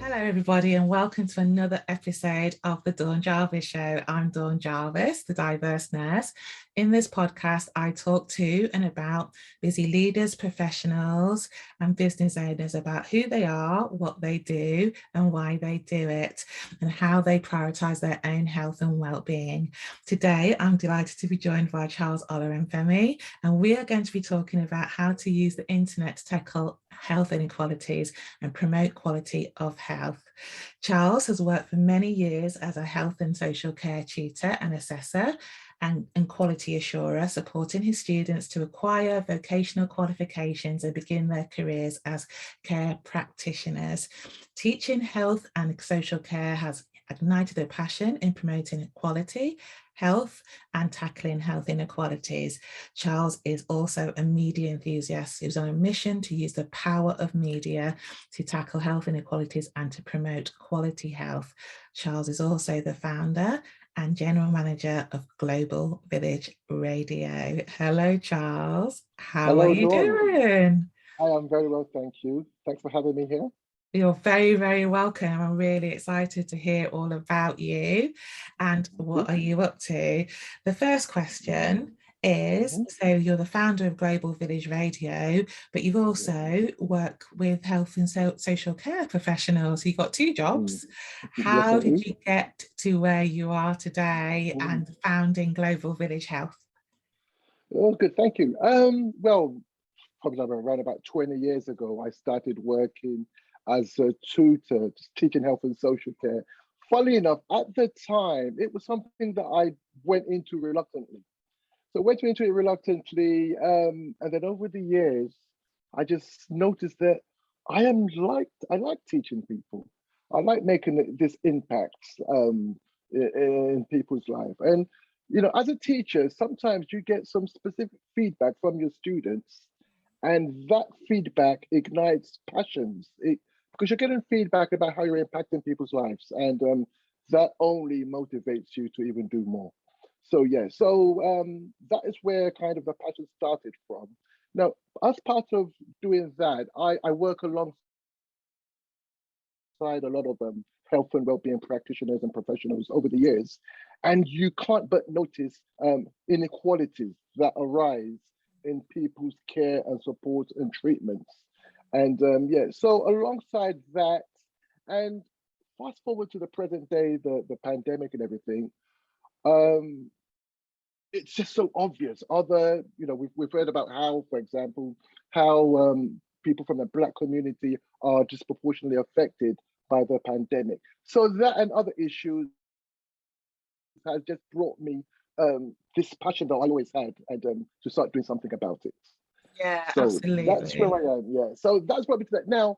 Hello everybody and welcome to another episode of the Dawn Jarvis Show. I'm Dawn Jarvis, the diverse nurse. In this podcast, I talk to and about busy leaders, professionals and business owners about who they are, what they do and why they do it and how they prioritise their own health and well-being. Today, I'm delighted to be joined by Charles Olorunfemi, and we are going to be talking about how to use the internet to tackle health inequalities and promote quality of health. Charles has worked for many years as a health and social care tutor and assessor and quality assurer, supporting his students to acquire vocational qualifications and begin their careers as care practitioners. Teaching health and social care has ignited a passion in promoting equality, health and tackling health inequalities. Charles is also a media enthusiast who's on a mission to use the power of media to tackle health inequalities and to promote quality health. Charles is also the founder and general manager of Global Village Radio. Hello, Charles. How are you doing? I am very well, thank you. Thanks for having me here. You're very, very welcome. I'm really excited to hear all about you and what are you up to. The first question is, so you're the founder of Global Village Radio, but you've also worked with health and social care professionals. You've got two jobs. How did you get to where you are today and founding Global Village Health? Oh, good, thank you. Well, probably around about 20 years ago, I started working as a tutor, teaching health and social care. Funnily enough, at the time, it was something that I went into reluctantly. So I went into it reluctantly, and then over the years, I just noticed that I like teaching people. I like making this impact in people's life. And you know, as a teacher, sometimes you get some specific feedback from your students, and that feedback ignites passions. Because you're getting feedback about how you're impacting people's lives, and that only motivates you to even do more. So yeah, that is where kind of the passion started from. Now, as part of doing that, I work alongside a lot of health and wellbeing practitioners and professionals over the years, and you can't but notice inequalities that arise in people's care and support and treatments. And yeah, so alongside that, and fast forward to the present day, the pandemic and everything, it's just so obvious. You know, we've heard about how, for example, how people from the Black community are disproportionately affected by the pandemic. So that and other issues has just brought me this passion that I always had, and to start doing something about it. Yeah, so absolutely. That's where I am. Yeah. So that's what we said. Now,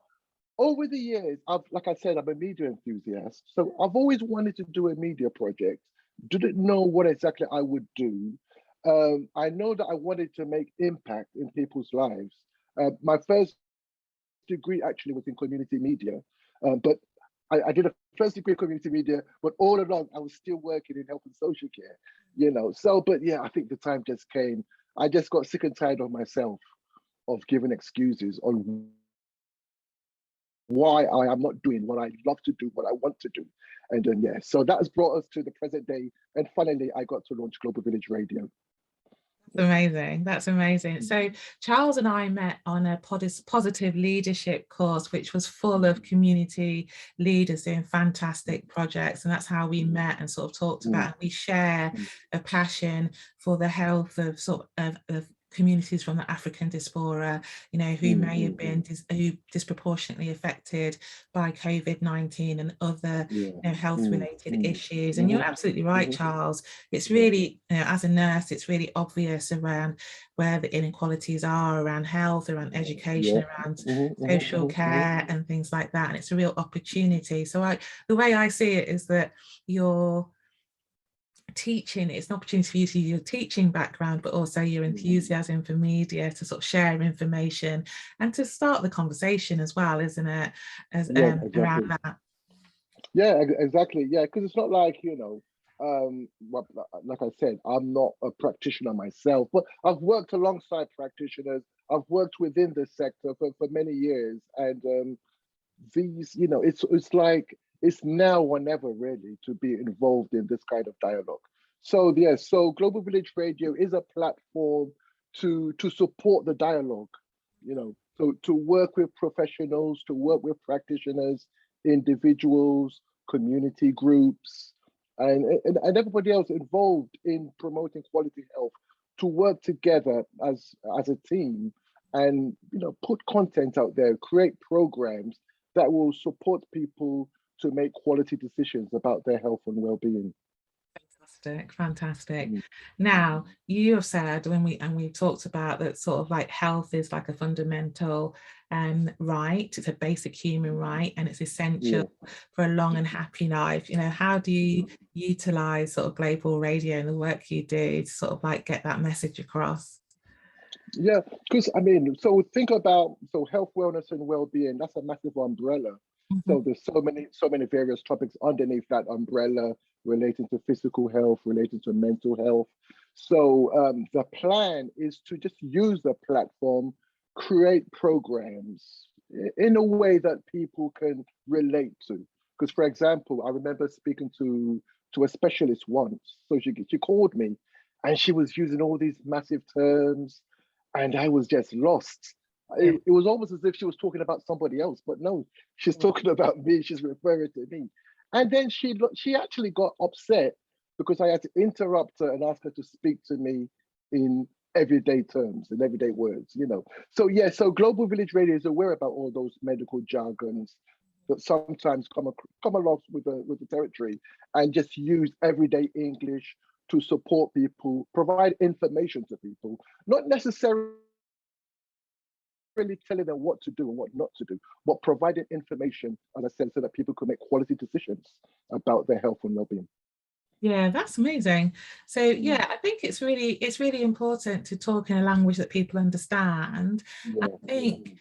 over the years, like I said, I'm a media enthusiast. So I've always wanted to do a media project. Didn't know what exactly I would do. I know that I wanted to make impact in people's lives. My first degree actually was in community media, but I did a first degree in community media, but all along I was still working in health and social care, you know. So, but yeah, I think the time just came. I just got sick and tired of myself of giving excuses on why I am not doing what I love to do, what I want to do. And then, yeah, so that has brought us to the present day. And finally, I got to launch Global Village Radio. That's amazing. That's amazing. So Charles and I met on a positive leadership course, which was full of community leaders doing fantastic projects. And that's how we met and sort of talked about, and we share a passion for the health of of communities from the African diaspora, you know, who may have been disproportionately affected by COVID-19 and other health related issues. And you're absolutely right, Charles. It's really, you know, as a nurse, it's really obvious around where the inequalities are around health, around education, around social care and things like that. And it's a real opportunity. So the way I see it is that you're teaching, it's an opportunity for you to use your teaching background, but also your enthusiasm for media to sort of share information and to start the conversation as well, isn't it? As exactly. around that. Yeah, exactly. Yeah, because it's not like, you know, well, like I said, I'm not a practitioner myself, but I've worked alongside practitioners. I've worked within the sector for many years, and these, it's like it's now or never really to be involved in this kind of dialogue. So yes, so Global Village Radio is a platform to support the dialogue, so to work with professionals, to work with practitioners, individuals, community groups, and everybody else involved in promoting quality health to work together as a team and put content out there, create programs that will support people to make quality decisions about their health and well-being. Fantastic, fantastic. Now, you have said we talked about that sort of like health is like a fundamental right, it's a basic human right, and it's essential for a long and happy life. How do you utilize sort of global radio and the work you do to sort of like get that message across? Yeah, because so think about health, wellness, and well-being. That's a massive umbrella. So there's so many various topics underneath that umbrella relating to physical health, relating to mental health. So the plan is to just use the platform, create programs in a way that people can relate to. Because, for example, I remember speaking to a specialist once. So she called me, and she was using all these massive terms, and I was just lost. It was almost as if she was talking about somebody else, but no, she's talking about me. She's referring to me. And then she actually got upset because I had to interrupt her and ask her to speak to me in everyday terms, in everyday words, So yeah, so Global Village Radio is aware about all those medical jargons that sometimes come along with the territory, and just use everyday English to support people, provide information to people, not necessarily telling them what to do and what not to do, but providing information, as I said, so that people can make quality decisions about their health and well-being. Yeah, that's amazing. So yeah, I think it's really important to talk in a language that people understand. I think,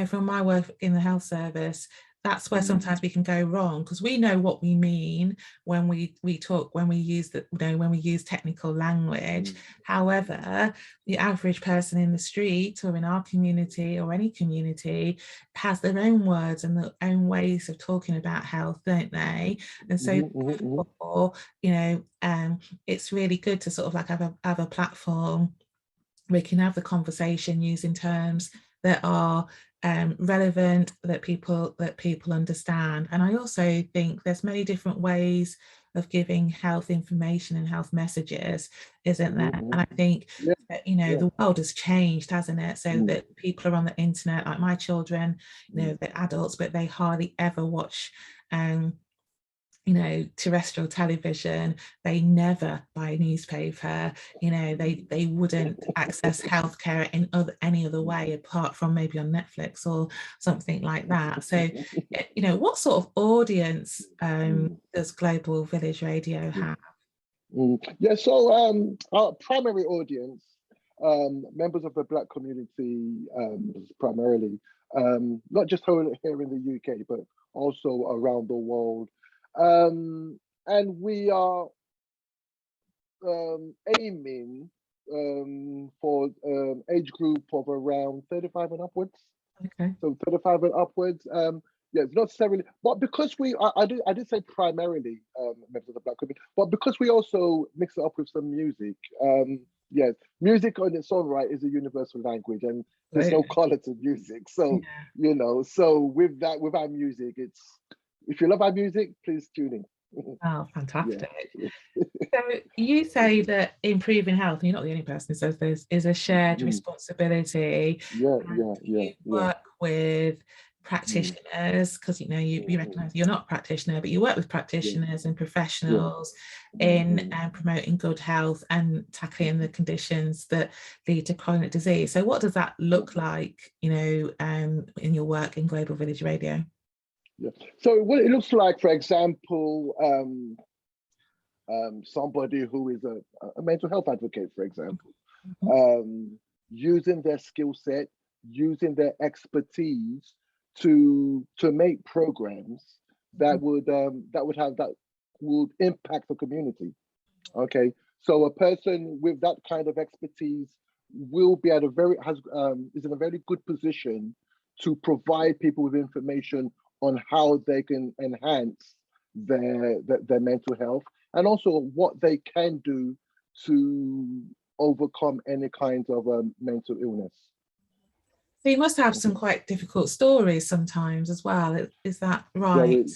from my work in the health service, that's where sometimes we can go wrong, because we know what we mean when we talk, when we use when we use technical language. However, the average person in the street or in our community or any community has their own words and their own ways of talking about health, don't they? And so it's really good to sort of like have a platform we can have the conversation using terms that are relevant, that people understand. And I also think there's many different ways of giving health information and health messages, isn't there? And I think that, the world has changed, hasn't it? So that people are on the internet, like my children, they're adults, but they hardly ever watch terrestrial television. They never buy a newspaper. They wouldn't access healthcare in any other way apart from maybe on Netflix or something like that. So what sort of audience does Global Village Radio have? Yeah, so our primary audience, members of the Black community, primarily, not just here in the UK, but also around the world. And we are aiming for age group of around 35 and upwards. Okay. So 35 and upwards. Yeah, it's not necessarily, but because I did say primarily members of the Black community, but because we also mix it up with some music. Yes, music on its own right is a universal language, and there's no color to music. So so with our music, it's, if you love our music, please tune in. Oh, fantastic. So you say that improving health, and you're not the only person who says this, is a shared responsibility. You work with practitioners, because you recognize you're not a practitioner, but you work with practitioners and professionals in promoting good health and tackling the conditions that lead to chronic disease. So what does that look like, in your work in Global Village Radio? Yeah. So what it looks like, for example, somebody who is a mental health advocate, for example, using their skill set, using their expertise to make programs that would impact the community. Okay, so a person with that kind of expertise will be at a very is in a very good position to provide people with information on how they can enhance their mental health, and also what they can do to overcome any kind of mental illness. So you must have some Okay. quite difficult stories sometimes as well. Is that right?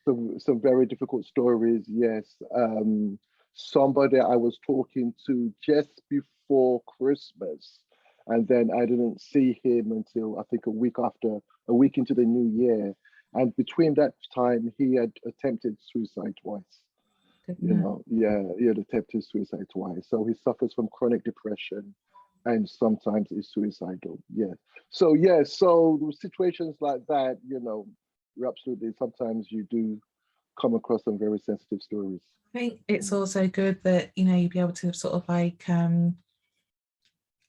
Very some very difficult stories. Yes, somebody I was talking to just before Christmas, and then I didn't see him until I think a week into the new year. And between that time, he had attempted suicide twice. You Goodness. know, yeah, he had attempted suicide twice. So he suffers from chronic depression, and sometimes is suicidal. Yeah. So yeah, so situations like that, you know, you're absolutely, sometimes you do come across some very sensitive stories. I think it's also good that, you know, you'd be able to sort of like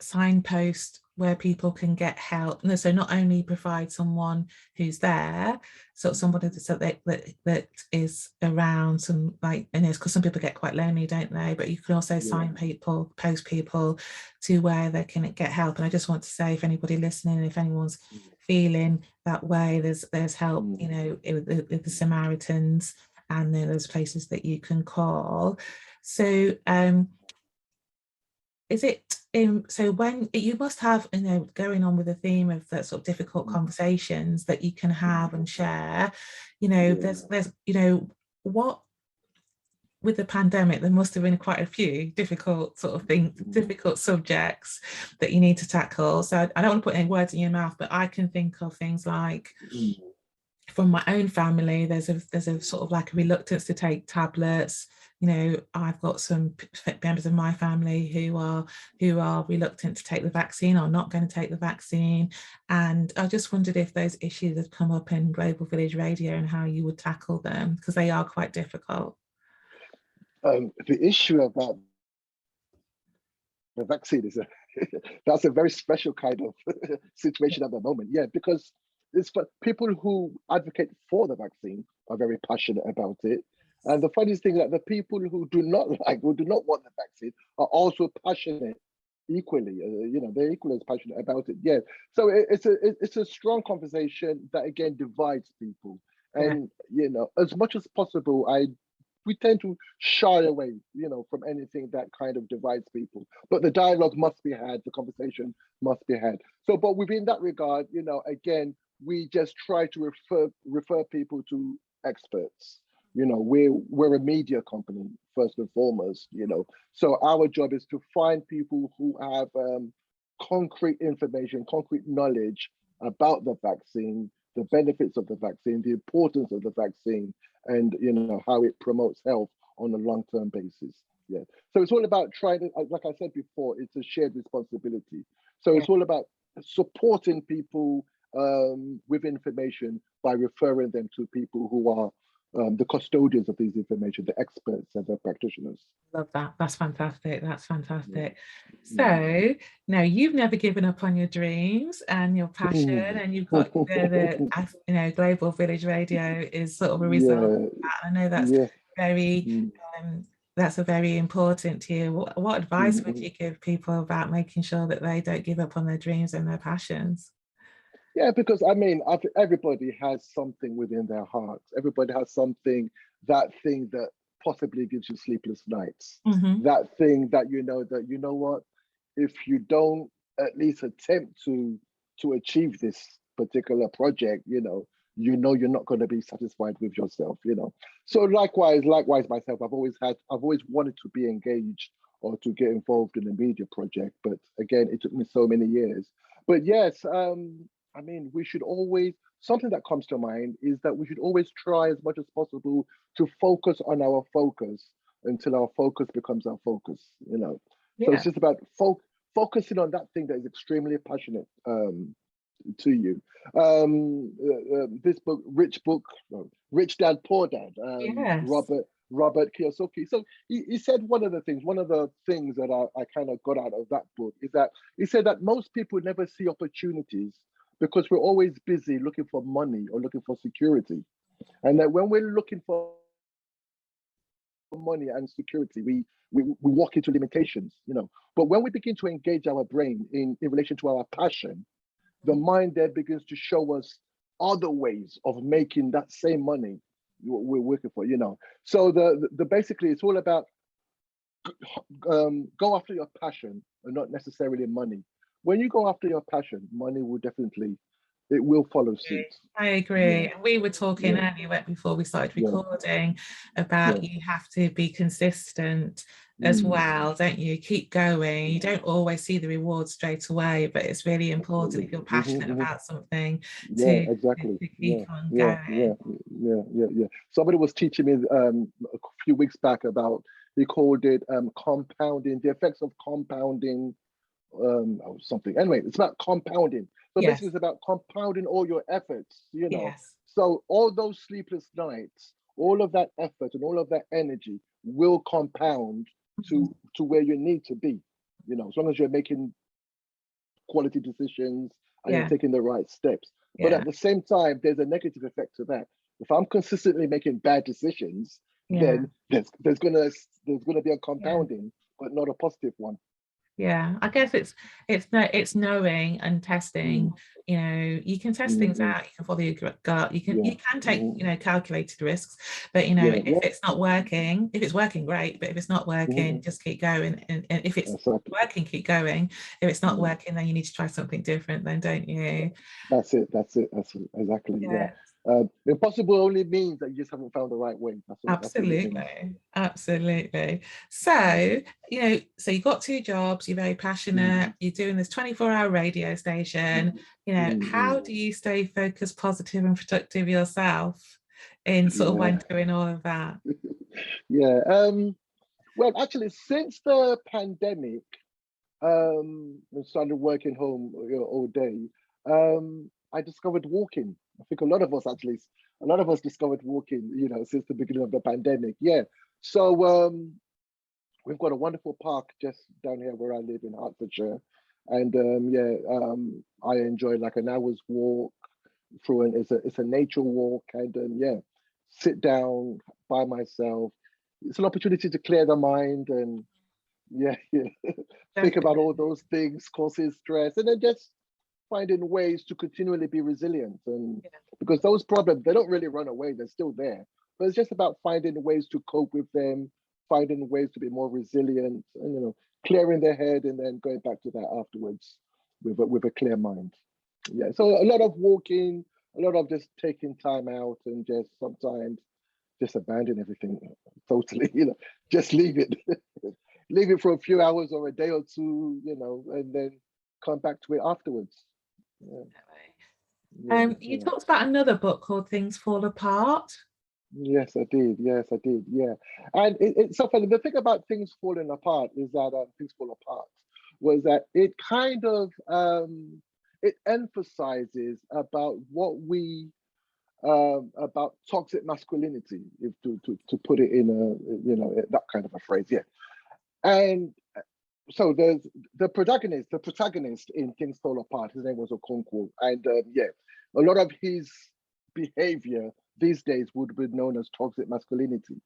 signpost where people can get help. And so not only provide someone who's there, so somebody that is around, some like, and it's because some people get quite lonely, don't they? But you can also Yeah. sign people, post people to where they can get help. And I just want to say, if anybody listening, if anyone's feeling that way, there's help, you know, with the Samaritans, and there's places that you can call. So is it so when you must have, you know, going on with the theme of that sort of difficult conversations that you can have and share, you know, Yeah. there's you know, what, with the pandemic there must have been quite a few difficult sort of things, difficult subjects that you need to tackle. So I don't want to put any words in your mouth, but I can think of things like, from my own family, there's a sort of like a reluctance to take tablets. You know, I've got some members of my family who are reluctant to take the vaccine, or not going to take the vaccine. And I just wondered if those issues have come up in Global Village Radio and how you would tackle them, because they are quite difficult. The issue about the vaccine is that's a very special kind of situation at the moment. Yeah, because it's for people who advocate for the vaccine are very passionate about it. And the funniest thing is that the people who do not like, who do not want the vaccine, are also passionate equally. You know, they're equally as passionate about it. Yeah. So it's a strong conversation that again divides people. Yeah. And you know, as much as possible, we tend to shy away, you know, from anything that kind of divides people. But the dialogue must be had, the conversation must be had. So, but within that regard, you know, again, we just try to refer people to experts. You know, we're a media company first and foremost. You know, so our job is to find people who have concrete information, concrete knowledge about the vaccine, the benefits of the vaccine, the importance of the vaccine, and you know how it promotes health on a long-term basis. Yeah. So it's all about trying to, like I said before, it's a shared responsibility. So Yeah. it's all about supporting people with information by referring them to people who are the custodians of these information, the experts and the practitioners. Love that. That's fantastic. That's Yeah. fantastic. Mm. So now you've never given up on your dreams and your passion, Mm. and you've got you know, Global Village Radio is sort of a result of Yeah, that. I know that's yeah. very Mm. that's a very important to you. What advice would Mm. you give people about making sure that they don't give up on their dreams and their passions? Yeah, because I mean, everybody has something within their hearts. Everybody has something, that thing that possibly gives you sleepless nights. Mm-hmm. That thing that you know what, if you don't at least attempt to achieve this particular project, you know you're not going to be satisfied with yourself, you know. So likewise myself, I've always wanted to be engaged or to get involved in a media project, but again, it took me so many years. But yes, I mean, we should always, something that comes to mind is that we should always try as much as possible to focus on our focus until our focus becomes our focus, you know. So it's Yeah. just about focusing on that thing that is extremely passionate to you. This book, Rich Dad, Poor Dad, Yes. Robert Kiyosaki. So he said one of the things that I kind of got out of that book is that he said that most people never see opportunities because we're always busy looking for money or looking for security. And that when we're looking for money and security, we walk into limitations, But when we begin to engage our brain in relation to our passion, the mind there begins to show us other ways of making that same money we're working for, So the basically it's all about go after your passion and not necessarily money. When you go after your passion, money will definitely, it will follow suit. I agree. Yeah. And we were talking earlier before we started recording about you have to be consistent as well, don't you? Keep going. You don't always see the reward straight away, but it's really important if you're passionate about something to keep on going. Yeah. Somebody was teaching me a few weeks back about, he called it compounding, the effects of compounding or something. Anyway, it's about compounding. So basically it's about compounding all your efforts, So all those sleepless nights, all of that effort and all of that energy will compound to where you need to be, as long as you're making quality decisions and you're taking the right steps. But at the same time, there's a negative effect to that. If I'm consistently making bad decisions, then there's gonna be a compounding, but not a positive one. I guess it's knowing and testing. You can test things out, you can follow your gut, you can take calculated risks, but if it's not working, if it's working, great, but if it's not working, just keep going, and if it's working, keep going. If it's not working, then you need to try something different then, don't you? That's it exactly. Impossible only means that you just haven't found the right way. Absolutely. So so you've got 2 jobs, you're very passionate, you're doing this 24-hour radio station. How do you stay focused, positive and productive yourself in sort of when doing all of that? Well, actually, since the pandemic, I started working home all day, I discovered walking. I think a lot of us discovered walking, since the beginning of the pandemic. So we've got a wonderful park just down here where I live in Hertfordshire, and I enjoy like an hour's walk through, and it's a nature walk, and sit down by myself. It's an opportunity to clear the mind and think about all those things causing stress, and then just finding ways to continually be resilient. And because those problems, they don't really run away, they're still there, but it's just about finding ways to cope with them, finding ways to be more resilient, and clearing their head and then going back to that afterwards with a clear mind. So a lot of walking, a lot of just taking time out, and just sometimes just abandon everything totally, just leave it leave it for a few hours or a day or two, and then come back to it afterwards. You talked about another book called Things Fall Apart. Yes, I did. And it's so funny. The thing about Things Falling Apart is that Things Fall Apart was that it kind of it emphasizes about what we about toxic masculinity, if to put it in a that kind of a phrase. And so there's the protagonist in Things Fall Apart. His name was Okonkwo, and a lot of his behavior these days would be known as toxic masculinity.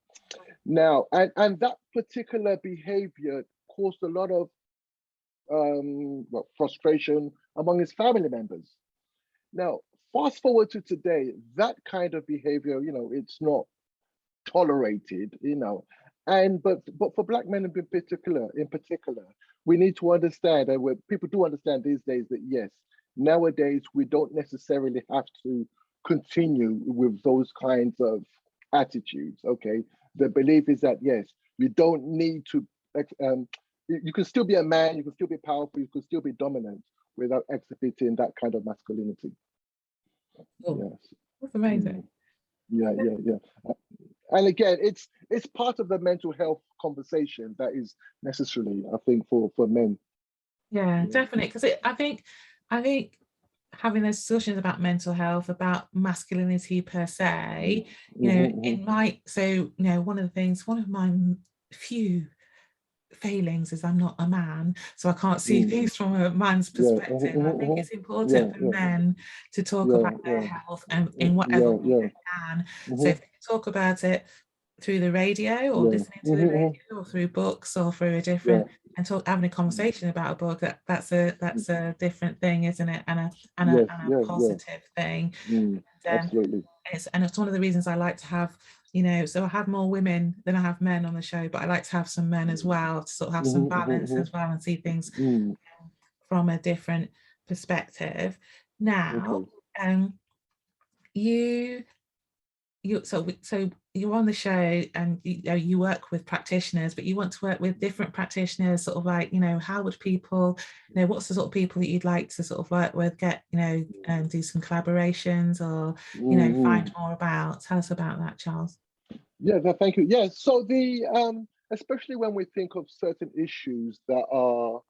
Now, and that particular behavior caused a lot of frustration among his family members. Now, fast forward to today, that kind of behavior, it's not tolerated, And but for Black men in particular, we need to understand, and people do understand these days, that yes, nowadays we don't necessarily have to continue with those kinds of attitudes. Okay, the belief is that yes, you don't need to. You can still be a man, you can still be powerful, you can still be dominant without exhibiting that kind of masculinity. Yes, that's amazing. Yeah. And again, it's part of the mental health conversation that is necessary, I think, for men. Yeah, definitely. Because I think having those discussions about mental health, about masculinity per se, it might. So, one of my few failings is I'm not a man, so I can't see things from a man's perspective. I think it's important for men to talk about their health and in whatever way they can. So if they can talk about it through the radio or Yeah. listening to the radio or through books or through a Yeah. different and having a conversation about a book, that's a different thing, isn't it? And Yes. a Yeah. Yeah. positive thing. Absolutely. And it's one of the reasons I like to have, so I have more women than I have men on the show, but I like to have some men as well to sort of have some balance as well and see things from a different perspective. Now, you so you're on the show and you work with practitioners, but you want to work with different practitioners, sort of like, how would people, what's the sort of people that you'd like to sort of work with, get, do some collaborations or, find more about? Tell us about that, Charles. Yeah, no, thank you. Yeah, so especially when we think of certain issues that are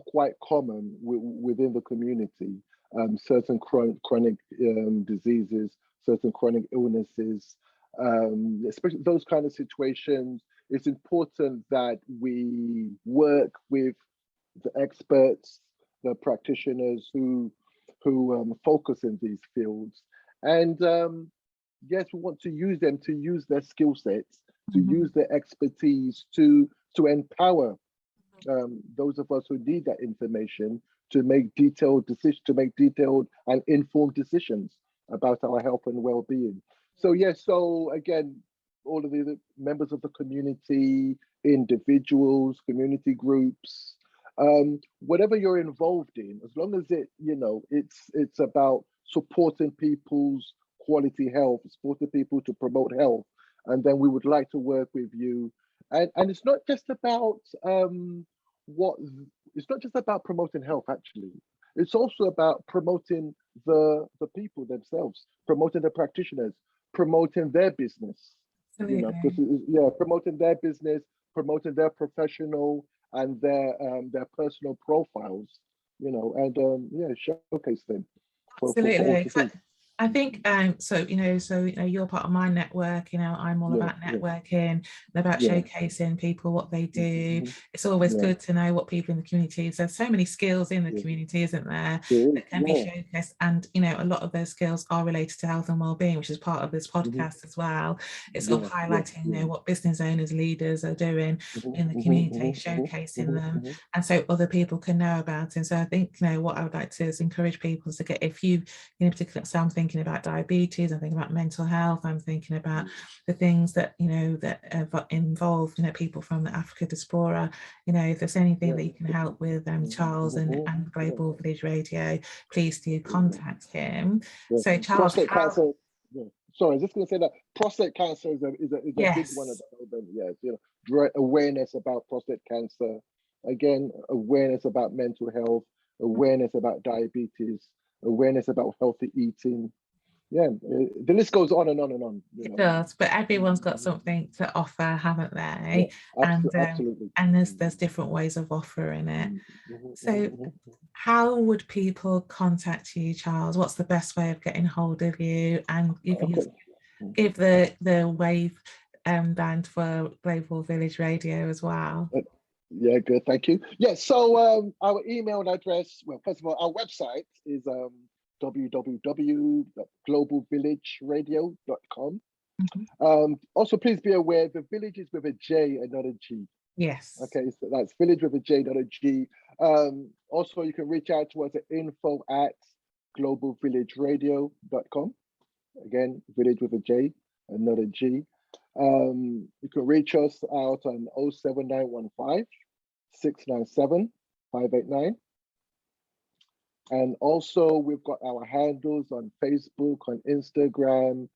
quite common within the community, certain chronic diseases, certain chronic illnesses, especially those kind of situations, it's important that we work with the experts, the practitioners who focus in these fields, and yes, we want to use them to use their skill sets, to use their expertise to empower those of us who need that information to make detailed decisions, to make detailed and informed decisions about our health and well-being. So yes, so again, all of the members of the community, individuals, community groups, whatever you're involved in, as long as it's about supporting people's quality health, supporting people to promote health, and then we would like to work with you. And it's not just about it's not just about promoting health, actually. It's also about promoting the people themselves, promoting the practitioners, promoting their business. Absolutely. Promoting their business, promoting their professional and their personal profiles, and showcase them for all Absolutely. to see. I think you're part of my network. I'm all about networking and about showcasing people what they do. It's always good to know what people in the community. There's so many skills in the community, isn't there, that can be showcased, and a lot of those skills are related to health and well-being, which is part of this podcast as well. It's sort of highlighting what business owners, leaders are doing in the community, showcasing them, and so other people can know about it. So I think what I would like to is encourage people to get, if you particular, so I'm thinking about diabetes, I'm thinking about mental health, I'm thinking about the things that that involve people from the Africa diaspora. If there's anything that you can help with, Charles and Global Village Radio, please do contact him. So Charles, prostate cancer. Sorry, I was just going to say that prostate cancer is a big one at the moment. Yes, awareness about prostate cancer, again, awareness about mental health, awareness about diabetes, awareness about healthy eating. The list goes on and on and on. It does, but everyone's got something to offer, haven't they? Absolutely. And there's different ways of offering it. So how would people contact you, Charles? What's the best way of getting hold of you? And give the wave band for Global Village Radio as well. Yeah, good, thank you. So our email address, well, first of all, our website is www.globalvillageradio.com. Also, please be aware the village is with a J and not a G. Yes. Okay, so that's village with a J, not a G. Also, you can reach out to us at info@globalvillageradio.com. Again, village with a J and not a G. You can reach us out on 07915 697 589. And also, we've got our handles on Facebook, on Instagram,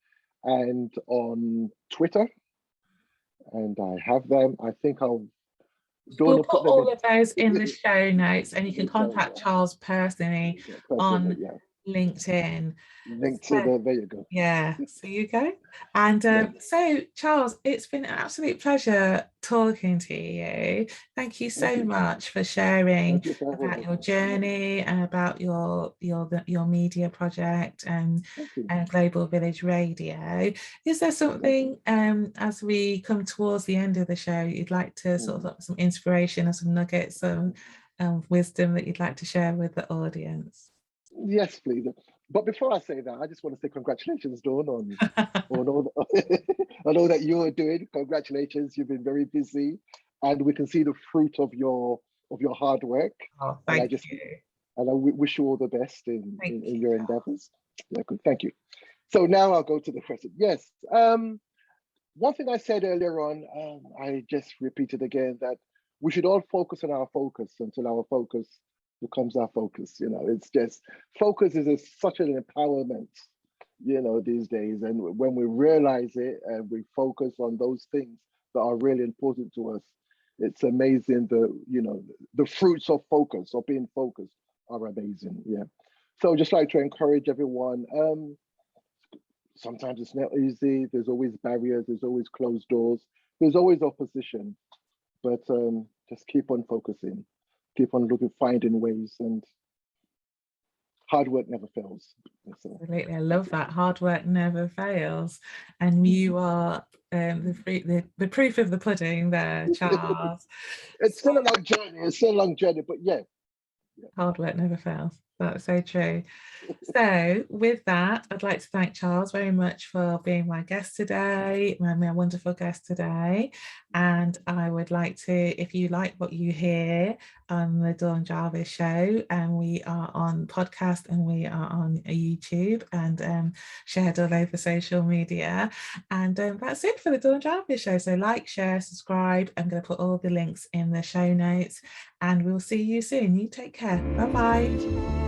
and on Twitter. And I have them. I think we'll put all of those in the show notes, and you can contact Charles personally on LinkedIn. There you go. Yeah, so you go. And so, Charles, it's been an absolute pleasure talking to you. Thank you so much for sharing about your journey and about your media project and Global Village Radio. Is there something as we come towards the end of the show you'd like to sort of some inspiration or some nuggets, some wisdom that you'd like to share with the audience? Yes, please. But before I say that, I just want to say congratulations, Dawn, on all on all that you're doing. Congratulations, you've been very busy, and we can see the fruit of your hard work. Oh, And I thank just you. and I wish you all the best Thank in you, your endeavors. Yeah, good. Thank you. So now I'll go to the question. Yes. One thing I said earlier on, I just repeated again that we should all focus on our focus until our focus becomes our focus. You know, it's just focus is such an empowerment, you know, these days. And when we realize it and we focus on those things that are really important to us, it's amazing. The fruits of focus or being focused are amazing. Yeah. So just like to encourage everyone. Sometimes it's not easy. There's always barriers. There's always closed doors. There's always opposition. But just keep on focusing. Keep on looking, finding ways, and hard work never fails. So, Absolutely, I love that. Hard work never fails, and you are the proof of the pudding there, Charles. it's So still a long journey. It's still a long journey, but yeah. hard work never fails. That's so true. So with that, I'd like to thank Charles very much for being my guest today, my wonderful guest today. And I would like to, if you like what you hear on the Dawn Jarvis show, and we are on podcast and we are on YouTube and shared all over social media. And that's it for the Dawn Jarvis show. So like, share, subscribe. I'm going to put all the links in the show notes and we'll see you soon. You take care. Bye-bye.